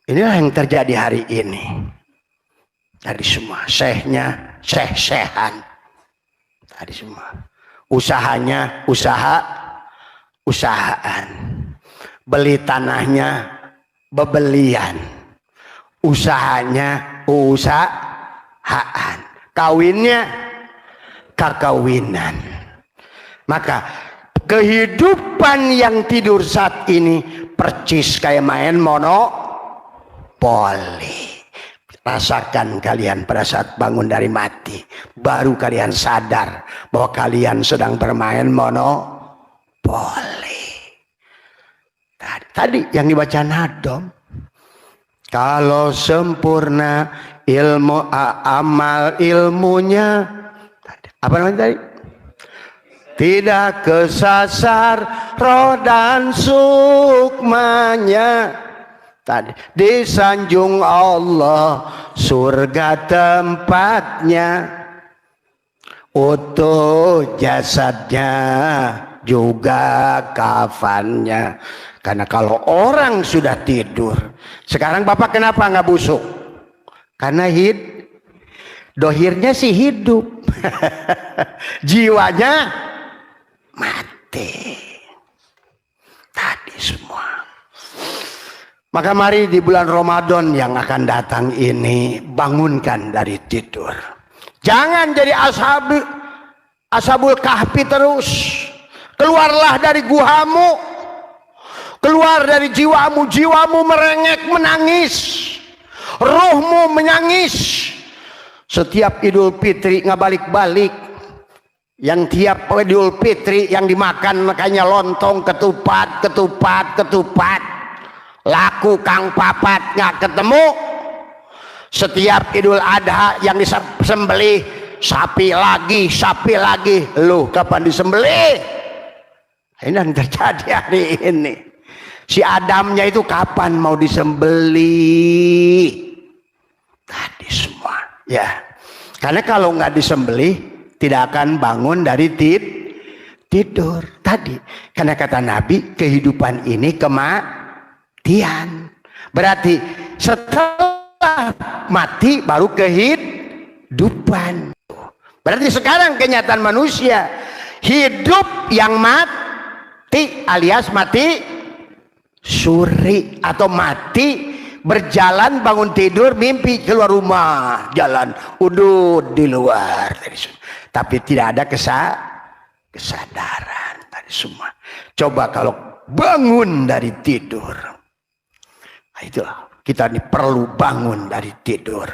Inilah yang terjadi hari ini. Tadi semua syekhnya syekh-syekhan. Tadi semua usahanya usahaan. Beli tanahnya bebelian. Usahanya usahaan. Kawinnya kekawinan. Maka kehidupan yang tidur saat ini percis kayak main monopoli. Rasakan kalian pada saat bangun dari mati, baru kalian sadar bahwa kalian sedang bermain monopoli. Tadi yang dibaca Nadom, kalau sempurna ilmu amal ilmunya, apa namanya tadi? Tidak kesasar roh dan sukmanya. Tadi disanjung Allah, surga tempatnya, utuh jasadnya juga kafannya. Karena kalau orang sudah tidur, sekarang Bapak kenapa nggak busuk? Karena dohirnya sih hidup, jiwanya mati. Tadi semua. Maka mari di bulan Ramadan yang akan datang ini, bangunkan dari tidur. Jangan jadi ashabul kahfi terus. Keluarlah dari guhamu, keluar dari jiwamu. Jiwamu merengek menangis, rohmu menangis. Setiap Idul Fitri nggak balik-balik. Yang tiap Idul Fitri yang dimakan makanya lontong, ketupat. Laku kang papat nggak ketemu. Setiap Idul Adha yang disembelih sapi lagi. Lu kapan disembelih? Ini yang terjadi hari ini. Si Adamnya itu kapan mau disembelih? Tadi semua ya. Karena kalau nggak disembelih tidak akan bangun dari tidur tadi. Karena kata Nabi, kehidupan ini kematian. Berarti setelah mati baru kehidupan. Berarti sekarang kenyataan manusia hidup yang mati alias mati suri atau mati berjalan, bangun tidur, mimpi keluar rumah, jalan udut di luar. Tapi tidak ada kesadaran tadi semua. Coba kalau bangun dari tidur. Nah, itulah kita ini perlu bangun dari tidur.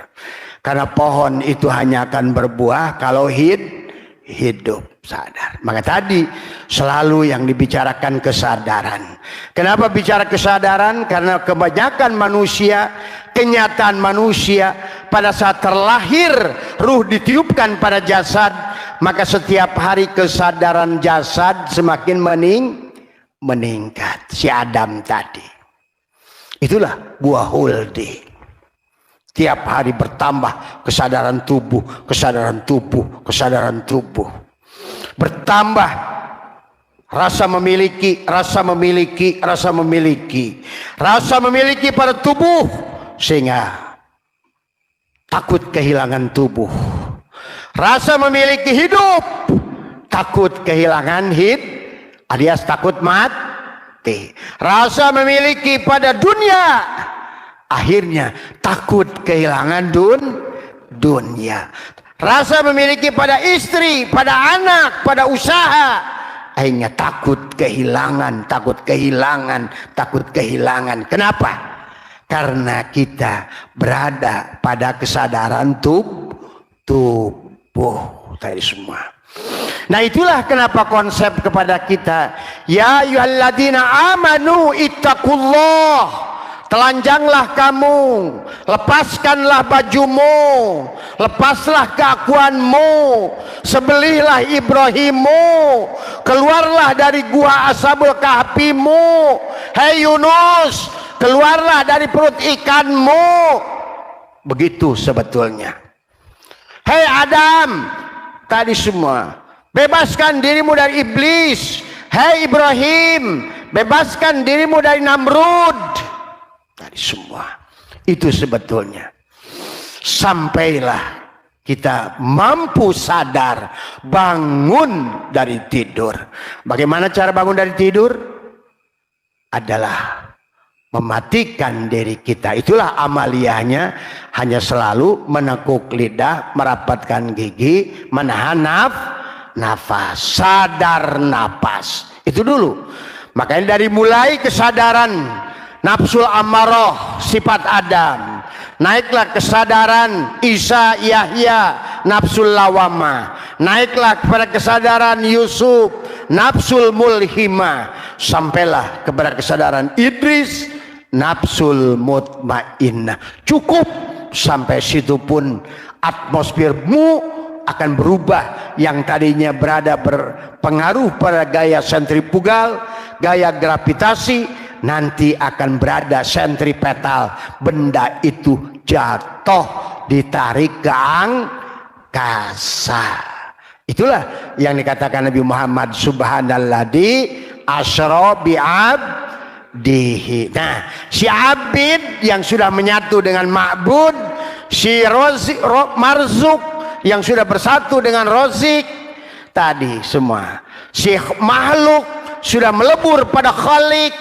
Karena pohon itu hanya akan berbuah kalau hidup sadar. Maka tadi selalu yang dibicarakan kesadaran. Kenapa bicara kesadaran? Karena kebanyakan manusia, kenyataan manusia pada saat terlahir ruh ditiupkan pada jasad, maka setiap hari kesadaran jasad semakin meningkat. Si Adam tadi. Itulah buah huldi. Tiap hari bertambah kesadaran tubuh. Bertambah rasa memiliki pada tubuh, sehingga takut kehilangan tubuh. Rasa memiliki hidup, takut kehilangan alias takut mati. Rasa memiliki pada dunia, akhirnya takut kehilangan dunia. Rasa memiliki pada istri, pada anak, pada usaha, akhirnya takut kehilangan. Kenapa? Karena kita berada pada kesadaran tubuh tadi semua. Nah, itulah kenapa konsep kepada kita, ya ayyuhalladzina amanu ittaqullah. Telanjanglah kamu, lepaskanlah bajumu, lepaslah keakuanmu, sembelihlah Ibrahimmu, keluarlah dari gua Ashabul Kahfimu. Hei Yunus, keluarlah dari perut ikanmu. Begitu sebetulnya. Hei Adam, tadi semua, bebaskan dirimu dari iblis. Hei Ibrahim, bebaskan dirimu dari Namrud. Tadi semua itu sebetulnya sampailah kita mampu sadar bangun dari tidur. Bagaimana cara bangun dari tidur? Adalah mematikan diri kita. Itulah amaliyahnya, hanya selalu menekuk lidah, merapatkan gigi, menahan nafas, sadar nafas. Itu dulu. Makanya dari mulai kesadaran nafsul amarah sifat Adam, naiklah kesadaran Isa Yahya nafsul lawamah, naiklah kepada kesadaran Yusuf nafsul mulhimah, sampailah kepada kesadaran Idris nafsul mutmainnah. Cukup sampai situ pun atmosfermu akan berubah. Yang tadinya berada berpengaruh pada gaya sentrifugal, gaya gravitasi, nanti akan berada sentripetal. Benda itu jatuh, ditarik ke angkasa. Itulah yang dikatakan Nabi Muhammad, subhanalladzi asra bi'abdihi. Nah, si abid yang sudah menyatu dengan ma'bud, si marzuk yang sudah bersatu dengan rozik, tadi semua, si makhluk sudah melebur pada khalik,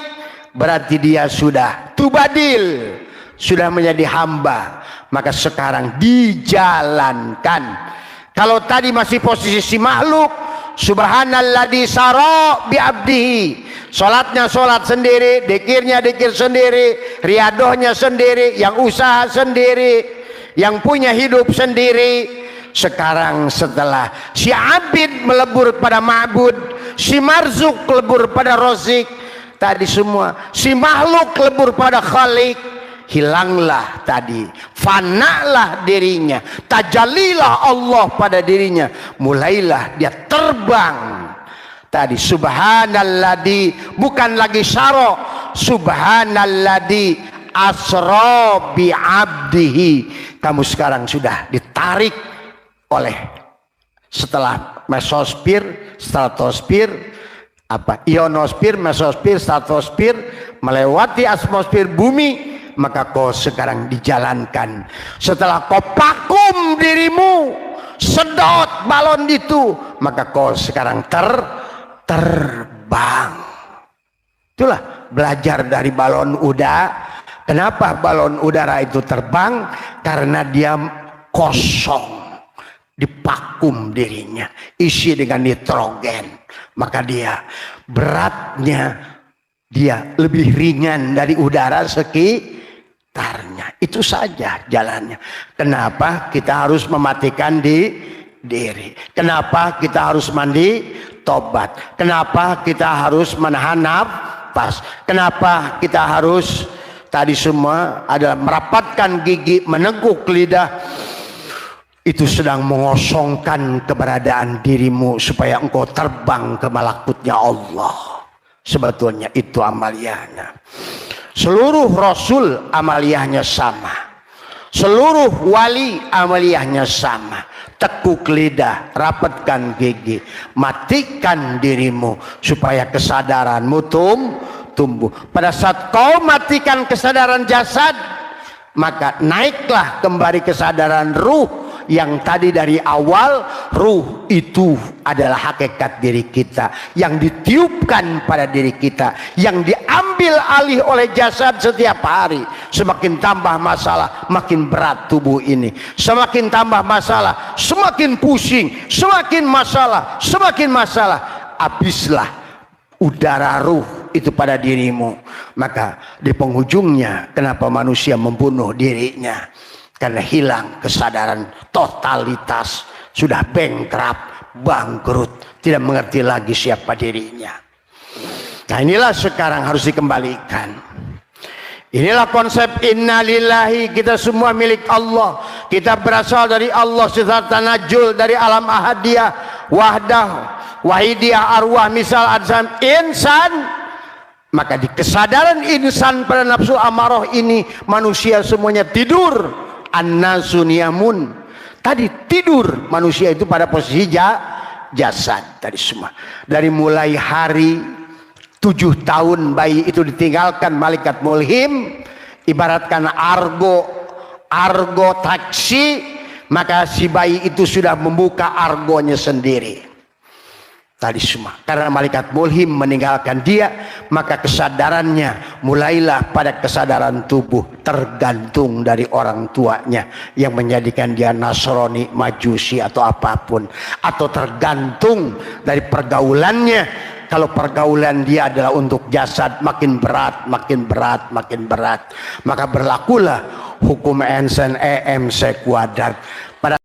berarti dia sudah tubadil, sudah menjadi hamba. Maka sekarang dijalankan. Kalau tadi masih posisi makhluk, subhanalladzi sara bi abdihi, salatnya salat sendiri, dikirnya dikir sendiri, riadohnya sendiri, yang usaha sendiri, yang punya hidup sendiri. Sekarang setelah si abid melebur pada ma'bud, si marzuk lebur pada rozik, tadi semua si makhluk lebur pada khalik, hilanglah tadi, fanalah dirinya, tajalilah Allah pada dirinya, mulailah dia terbang. Tadi subhanalladzi, bukan lagi syara, subhanalladzi asra bi abdihi. Kamu sekarang sudah ditarik oleh, setelah mesosfer, stratosfer, ionosfer, mesosfer, stratosfer, melewati atmosfer bumi, maka kau sekarang dijalankan. Setelah kau vakum dirimu, sedot balon itu, maka kau sekarang terbang. Itulah belajar dari balon udara. Kenapa balon udara itu terbang? Karena dia kosong, dipakum dirinya, isi dengan nitrogen, maka dia beratnya dia lebih ringan dari udara sekitarnya. Itu saja jalannya. Kenapa kita harus mematikan diri? Kenapa kita harus mandi tobat? Kenapa kita harus menahan nafas? Kenapa kita harus tadi semua adalah merapatkan gigi, meneguk lidah? Itu sedang mengosongkan keberadaan dirimu supaya engkau terbang ke malakutnya Allah. Sebetulnya itu amaliyahnya. Seluruh rasul amaliyahnya sama. Seluruh wali amaliyahnya sama. Tekuk lidah, rapatkan gigi, matikan dirimu supaya kesadaranmu tumbuh. Pada saat kau matikan kesadaran jasad, maka naiklah kembali kesadaran ruh yang tadi dari awal. Ruh itu adalah hakikat diri kita yang ditiupkan pada diri kita, yang diambil alih oleh jasad setiap hari. Semakin tambah masalah, makin berat tubuh ini. Semakin tambah masalah, semakin pusing. Semakin masalah, semakin masalah. Habislah udara ruh itu pada dirimu. Maka di penghujungnya, kenapa manusia membunuh dirinya? Karena hilang kesadaran totalitas, sudah bankrupt, bangkrut, tidak mengerti lagi siapa dirinya. Nah, inilah sekarang harus dikembalikan. Inilah konsep innalillahi, kita semua milik Allah. Kita berasal dari Allah secara tanajul, dari alam ahadiyah, wahdah, wahidiyah, arwah, misal, adzam, insan. Maka di kesadaran insan pada nafsu amarah ini, manusia semuanya tidur. An-nasu niyamun. Tadi tidur manusia itu pada posisi jasad tadi semua. Dari mulai hari 7 tahun bayi itu ditinggalkan malaikat mulhim, ibaratkan argo taksi, maka si bayi itu sudah membuka argonya sendiri. Tadi semua karena malaikat mulhim meninggalkan dia, maka kesadarannya mulailah pada kesadaran tubuh, tergantung dari orang tuanya yang menjadikan dia Nasrani, Majusi atau apapun, atau tergantung dari pergaulannya. Kalau pergaulan dia adalah untuk jasad, makin berat, makin berat, makin berat, maka berlakulah hukum Einstein EMC kuadrat pada